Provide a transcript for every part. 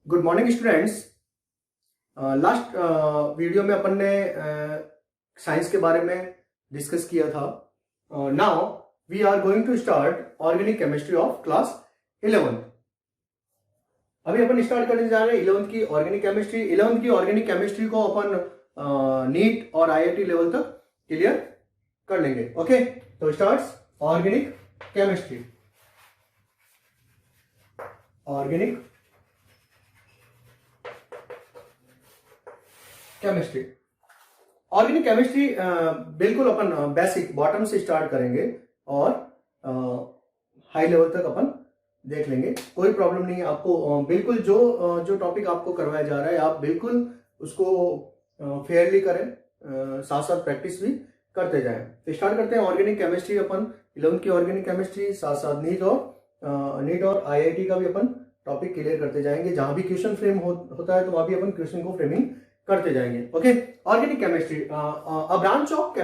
Good morning students. Last video में अपन ने science के बारे में डिस्कस किया था। Now we are going to start organic chemistry of class 11th। अभी अपन स्टार्ट करने जा रहे हैं 11th की ऑर्गेनिक केमिस्ट्री। 11th की ऑर्गेनिक केमिस्ट्री को अपन नीट और आईआईटी लेवल तक क्लियर कर लेंगे। ओके, तो starts organic chemistry. Organic chemistry, organic chemistry बिल्कुल अपन बेसिक बॉटम से स्टार्ट करेंगे और हाई लेवल तक अपन देख लेंगे। कोई प्रॉब्लम नहीं है आपको। बिल्कुल जो टॉपिक आपको करवाया जा रहा है आप बिल्कुल उसको फेयरली करें, साथ साथ प्रैक्टिस भी करते जाएं। तो स्टार्ट करते हैं ऑर्गेनिक केमिस्ट्री। अपन 11th की ऑर्गेनिक केमिस्ट्री साथ साथ नीट और आईआईटी का भी अपन टॉपिक क्लियर करते जाएंगे। जहां भी क्वेश्चन फ्रेम होता है तो वहां भी अपन क्वेश्चन को फ्रेमिंग करते जाएंगे। Okay, organic chemistry, a branch of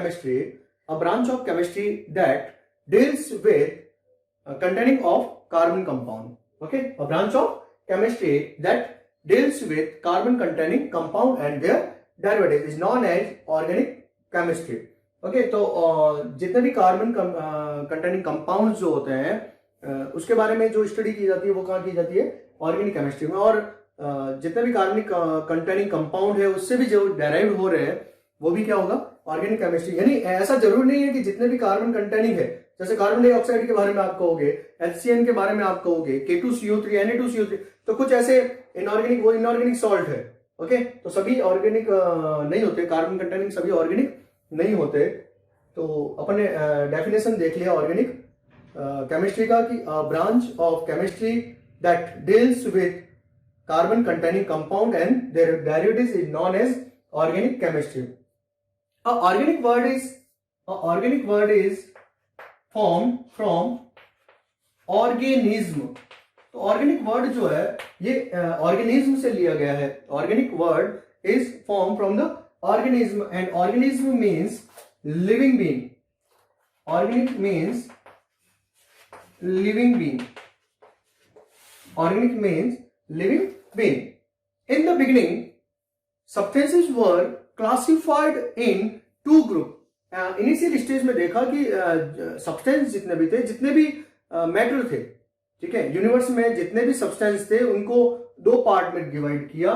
chemistry that deals with containing of carbon compound. Okay, a branch of chemistry that deals with carbon containing compound and their derivatives is known as organic chemistry. Okay, तो जितने भी carbon containing compound जो होते हैं उसके बारे में जो स्टडी की जाती है वो कहाँ की जाती है? ऑर्गेनिक केमिस्ट्री में। और जितने भी कार्बनिक कंटेनिंग कंपाउंड है उससे भी जो डेराइव हो रहे हैं वो भी क्या होगा? Organic chemistry. यानी ऐसा जरूरी नहीं है कि जितने भी कार्बन कंटेनिंग है, जैसे कार्बन डाइऑक्साइड के बारे में आप कहोगे, HCN के बारे में आप कहोगे, K2CO3, Na2CO3, तो कुछ ऐसे इनऑर्गेनिक, वो इनऑर्गेनिक सॉल्ट है। ओके, तो सभी ऑर्गेनिक नहीं होते, कार्बन कंटेनिंग सभी ऑर्गेनिक नहीं होते। तो अपन ने डेफिनेशन देख लिया ऑर्गेनिक केमिस्ट्री का कि branch of chemistry that deals with carbon containing compound and their derivatives is known as organic chemistry. A organic word is formed from organism. तो ऑर्गेनिक वर्ड जो है ये ऑर्गेनिज्म से लिया गया है। Organic word is form from the organism and organism means living being. Organic means living being. Organic means living being. In the beginning, substances were classified in two groups. Initial stage में देखा कि substance जितने भी थे, जितने भी matter थे, ठीक है, यूनिवर्स में जितने भी सब्सटेंस थे उनको दो पार्ट में डिवाइड किया,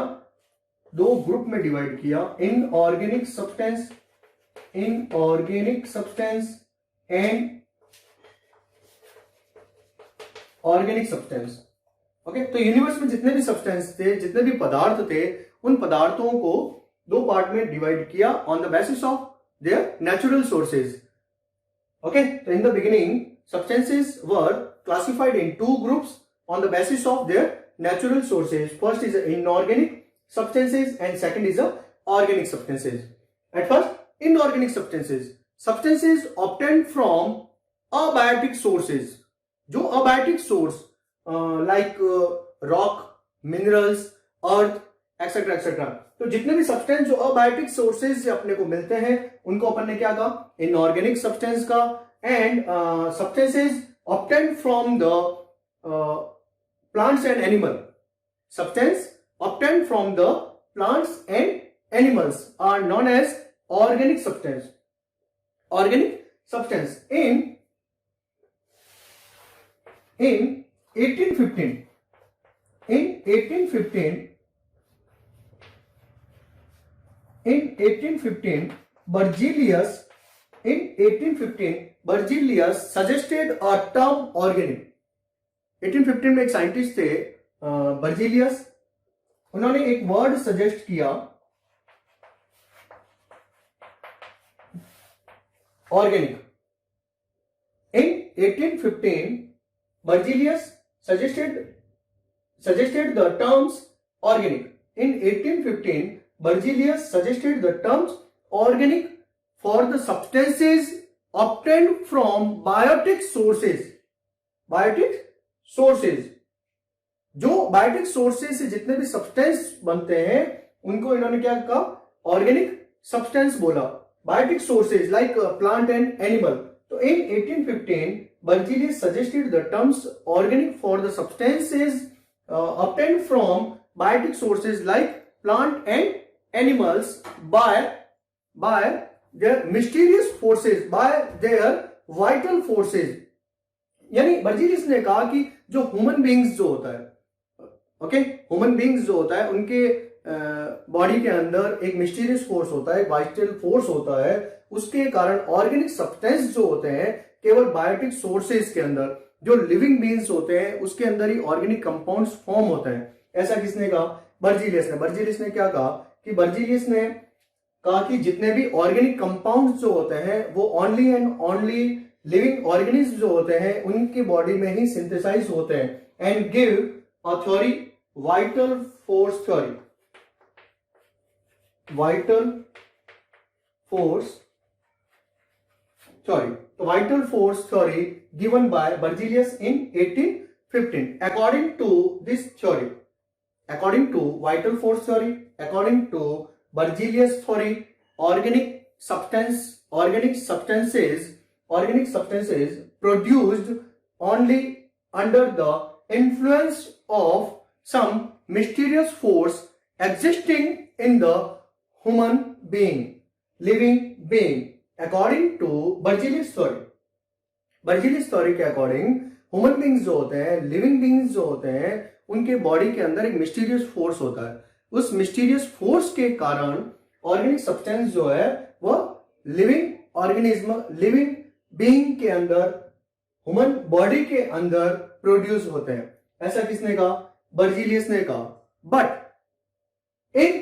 दो ग्रुप में डिवाइड किया। Inorganic substance and organic substance. Okay, तो यूनिवर्स में जितने भी सब्सटेंस थे, जितने भी पदार्थ थे, उन पदार्थों को दो पार्ट में डिवाइड किया on the basis of their natural sources. Okay, तो in the beginning substances were classified into groups on the basis of their natural sources. First is inorganic substances and second is organic substances. At first inorganic substances obtained from abiotic sources. जो abiotic source like rock, minerals, earth, etcetera etcetera, तो जितने भी substance जो abiotic sources से अपने को मिलते हैं उनको अपन ने क्या कहा? इनऑर्गेनिक सब्सटेंस का। And substances obtained from the plants and animal. Substance obtained from the plants and animals are known as organic substance. Organic substance in 1815 Berzelius suggested a term organic। 1815 में एक साइंटिस्ट थे Berzelius, उन्होंने एक word suggest किया organic. In 1815 Berzelius suggested the terms organic. In 1815, Berzelius suggested the terms organic for the substances obtained from biotic sources. Biotic sources, जो biotic sources से जितने भी सब्सटेंस बनते हैं उनको इन्होंने क्या कहा? ऑर्गेनिक सब्सटेंस बोला। Biotic sources like plant and animal. तो in 1815 Berzelius suggested the terms organic for the substances obtained from biotic sources like plant and animals by their mysterious forces, by their vital forces. यानी Berzelius ने कहा कि जो human beings जो होता है, okay, human beings जो होता है उनके बॉडी के अंदर एक मिस्टीरियस फोर्स होता है, एक वाइटल फोर्स होता है, उसके कारण ऑर्गेनिक सब्सटेंस जो होते हैं केवल बायोटिक सोर्सेज के अंदर, जो लिविंग बींग्स होते हैं उसके अंदर ही ऑर्गेनिक कंपाउंड्स फॉर्म होते हैं। ऐसा किसने कहा? बर्जीलियस ने। बर्जीलियस ने क्या कहा कि बर्जीलियस ने कहा कि जितने भी ऑर्गेनिक कंपाउंड्स जो होते हैं वो only and only living organism जो होते हैं उनकी बॉडी में ही सिंथेसाइज होते हैं। And give a theory, vital force theory, vital force theory. तो vital force theory given by Berzelius in 1815। According to this theory, according to vital force theory, according to Berzelius theory, organic substances produced only under the influence of some mysterious force existing in the human being, living being, according to Berzelius theory. Berzelius theory के according human beings जो होते हैं, living beings जो होते हैं, उनके body के अंदर एक मिस्टीरियस फोर्स होता है। उस मिस्टीरियस फोर्स के कारण ऑर्गेनिक सब्सटेंस जो है वो लिविंग ऑर्गेनिज्म, लिविंग बीइंग के अंदर, ह्यूमन बॉडी के अंदर प्रोड्यूस होते हैं। ऐसा किसने कहा? बर्जीलियस ने कहा। But in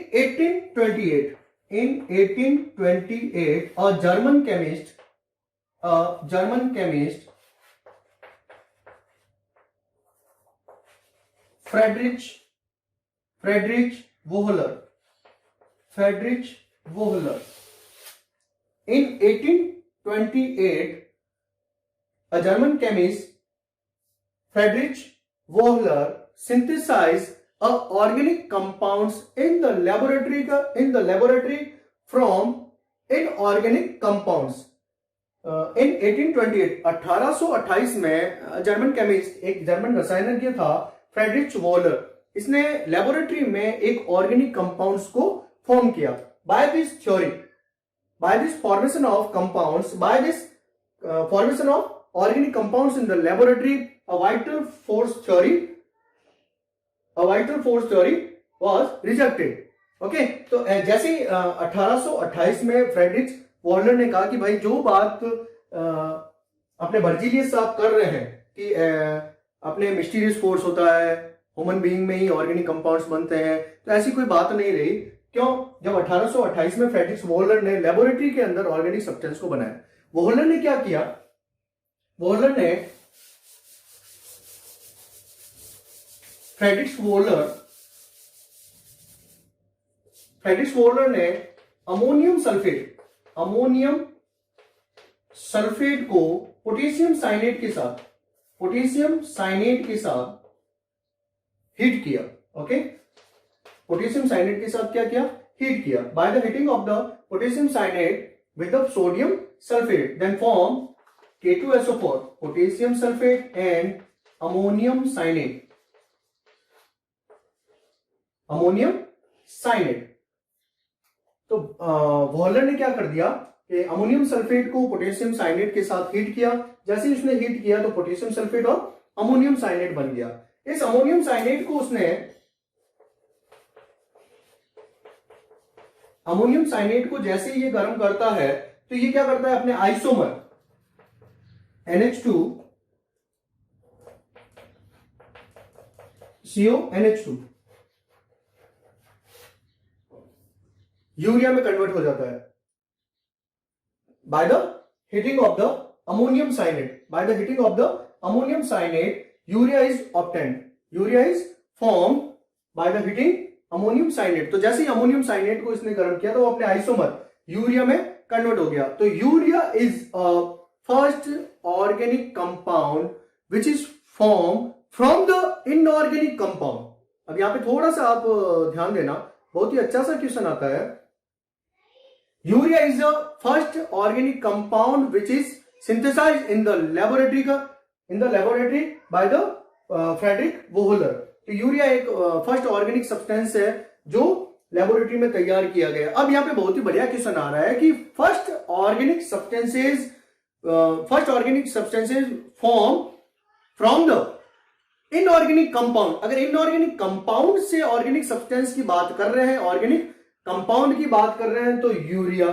1828 a German chemist Friedrich Wohler, in 1828 a German chemist Friedrich Wohler synthesized organic compounds in the laboratory from inorganic compounds. In 1828 1828 में जर्मन केमिस्ट, एक जर्मन रसायनज्ञ था फ्रेडरिच वॉलर, इसने लेबोरेटरी में एक ऑर्गेनिक कंपाउंड्स को form किया। By this theory, by this formation of compounds, by this formation of organic compounds in the laboratory, a vital force theory was rejected. Okay, तो जैसे 1828 में फ्रेडरिच वॉलर ने कहा कि भाई जो बात अपने बर्जीलियस साहब कर रहे हैं कि अपने मिस्टीरियस फोर्स होता है, ह्यूमन बीइंग में ही ऑर्गेनिक कंपाउंड्स बनते हैं, तो ऐसी कोई बात नहीं रही। क्यों? जब 1828 में फ्रेडरिच वॉलर ने लेबोरेटरी के अंदर ऑर्गेनिक सब्सटेंस को बनाया। वॉलर ने क्या किया? फ्रेडरिच वॉलर ने अमोनियम सल्फेट को पोटेशियम साइनेट के साथ हीट किया। ओके, पोटेशियम साइनेट के साथ क्या किया? हीट किया। By the heating of the potassium cyanate with the sodium sulphate then form K2SO4, potassium sulphate and ammonium cyanate. तो वॉलर ने क्या कर दिया कि अमोनियम सल्फेट को पोटेशियम साइनेट के साथ हीट किया। जैसे ही उसने हीट किया तो पोटेशियम सल्फेट और अमोनियम साइनेट बन गया। इस अमोनियम साइनेट को जैसे ही ये गर्म करता है तो ये क्या करता है? अपने आइसोमर NH2CONH2 यूरिया में कन्वर्ट हो जाता है। By the heating of the ammonium cyanate, urea is form by the heating ammonium cyanate. तो जैसे ही अमोनियम साइनेट को इसने गर्म किया तो वो अपने आइसोमर यूरिया में कन्वर्ट हो गया। तो urea is first organic compound which is form from the inorganic compound. अब यहां पे थोड़ा सा आप ध्यान देना, बहुत ही अच्छा सा क्वेश्चन आता है। Urea is the first organic compound which is synthesised in the laboratory by the Friedrich Wohler. तो यूरिया एक फर्स्ट ऑर्गेनिक सब्सटेंस है जो लेबोरेटरी में तैयार किया गया। अब यहाँ पे बहुत ही बढ़िया क्वेश्चन आ रहा है कि first organic substances form from the inorganic compound. अगर इनऑर्गेनिक कंपाउंड से ऑर्गेनिक सब्सटेंस की बात कर रहे हैं, ऑर्गेनिक कंपाउंड की बात कर रहे हैं, तो यूरिया।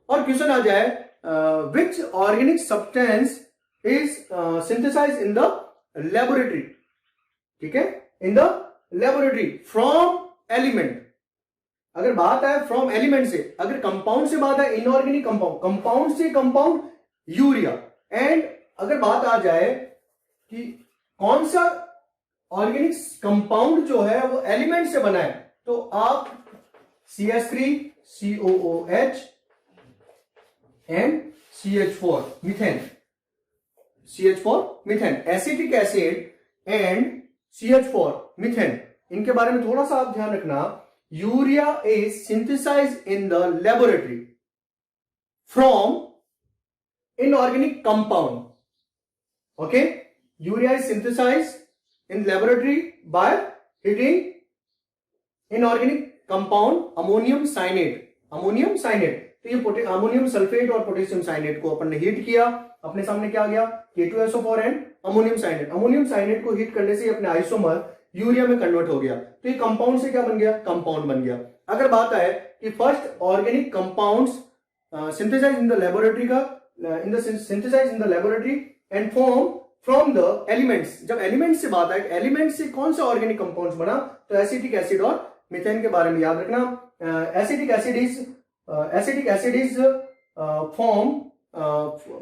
और क्वेश्चन आ जाए which organic substance is synthesised in the laboratory, ठीक है, in the laboratory from element. अगर बात है फ्रॉम एलिमेंट से, अगर कंपाउंड से बात है इनऑर्गेनिक कंपाउंड, कंपाउंड से कंपाउंड यूरिया। एंड अगर बात आ जाए कि कौन सा ऑर्गेनिक कंपाउंड जो है वो एलिमेंट से बना है, तो आप CH3COOH and CH4 methane, CH4 methane, acetic acid and CH4 methane, इनके बारे में थोड़ा सा आप ध्यान रखना। Urea is synthesised in the laboratory from inorganic compound, okay. Urea is synthesised in laboratory by heating inorganic compound ammonium cyanate, ammonium cyanate. तो ये अमोनियम सल्फेट और पोटेशियम साइनेट को अपन ने हीट किया, अपने सामने क्या आ गया, K2SO4 and ammonium cyanate. Ammonium cyanate को हीट करने से अपने आइसोमर यूरिया में कन्वर्ट हो गया, तो ये कंपाउंड से क्या बन गया, कंपाउंड बन गया। अगर बात आए कि first organic compounds synthesise in the laboratory का, synthesise in the laboratory and form from the elements. जब एलिमेंट्स से बात आए, एलिमेंट से कौन सा ऑर्गेनिक कंपाउंड्स बना, तो एसिटिक एसिड और मीथेन के बारे में याद रखना। Acetic acid is form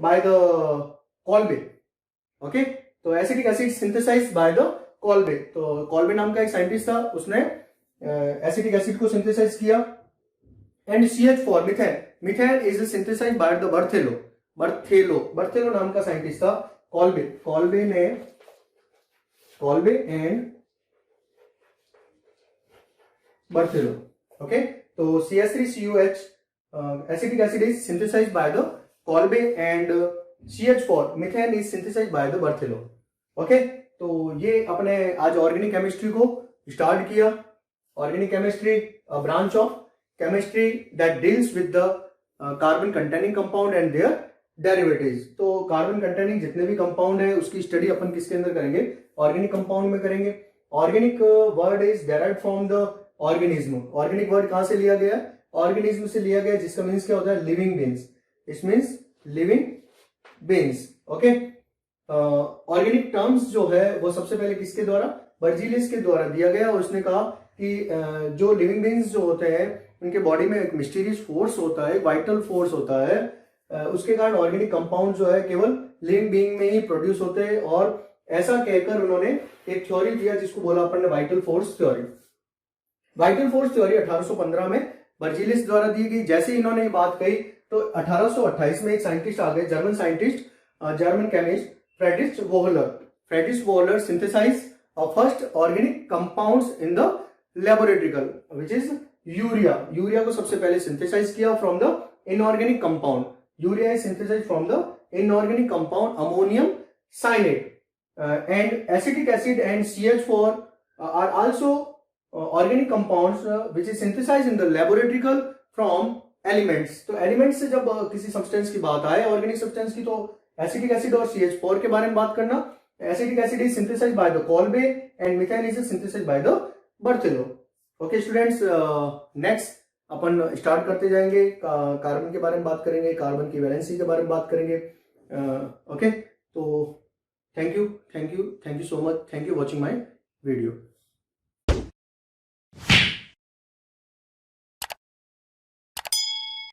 by the Kolbe, okay. तो acetic acid synthesised by the Kolbe. तो कॉल्बे नाम का एक साइंटिस्ट था, उसने एसिटिक एसिड को सिंथेसाइज किया। And CH4 methane, methane is synthesised by the Berthelot नाम का साइंटिस्ट था। Kolbe and Berthelot, okay. तो CH3COH acetic acid is synthesised by the Kolbe and CH4 methane is synthesised by the Berthelot, okay. तो ये अपने आज organic chemistry को start किया। Organic chemistry branch of chemistry that deals with the carbon containing compound and their derivatives. तो carbon containing जितने भी compound है उसकी स्टडी अपन किसके अंदर करेंगे, ऑर्गेनिक कंपाउंड में करेंगे। Organic word is derived from the organism. Organic word कहां से लिया गया, ऑर्गेनिज्म से लिया गया, जिसका मीन्स क्या होता है, living beings. It means living beings, okay. Organic terms जो है वो सबसे पहले किसके द्वारा, बर्जीलियस के द्वारा दिया गया। और उसने कहा कि जो लिविंग बींग्स जो होते हैं उनके बॉडी में एक मिस्टीरियस फोर्स होता है, वाइटल फोर्स होता है, उसके कारण ऑर्गेनिक कंपाउंड जो है केवल लिविंग बीइंग में ही प्रोड्यूस होते हैं। और ऐसा कहकर उन्होंने एक थ्योरी दिया जिसको बोला अपन ने vital force theory. Vital force theory 1815 में बर्जीलियस द्वारा दी गई। जैसे इन्होंने ये बात कही तो 1828 में एक साइंटिस्ट आ गए, German scientist, German chemist Friedrich Wohler synthesise first organic compounds in the laboratory which is urea. Urea को सबसे पहले सिंथेसाइज किया from the inorganic compound. Urea is synthesise from the inorganic compound ammonium cyanate and acetic acid and CH4 are also organic compounds which is synthesized in the laboratory from elements। तो elements से जब किसी substance की बात आए, organic substance की, तो acetic acid और CH4 के बारे में बात करना। Acetic acid is synthesised by the Kolbe and methane is synthesised by the Berthelot. Okay students, next अपन स्टार्ट करते जाएंगे, कार्बन के बारे में बात करेंगे, कार्बन की वैलेंसी के बारे में बात करेंगे। ओके, तो thank you so much, thank you watching my video।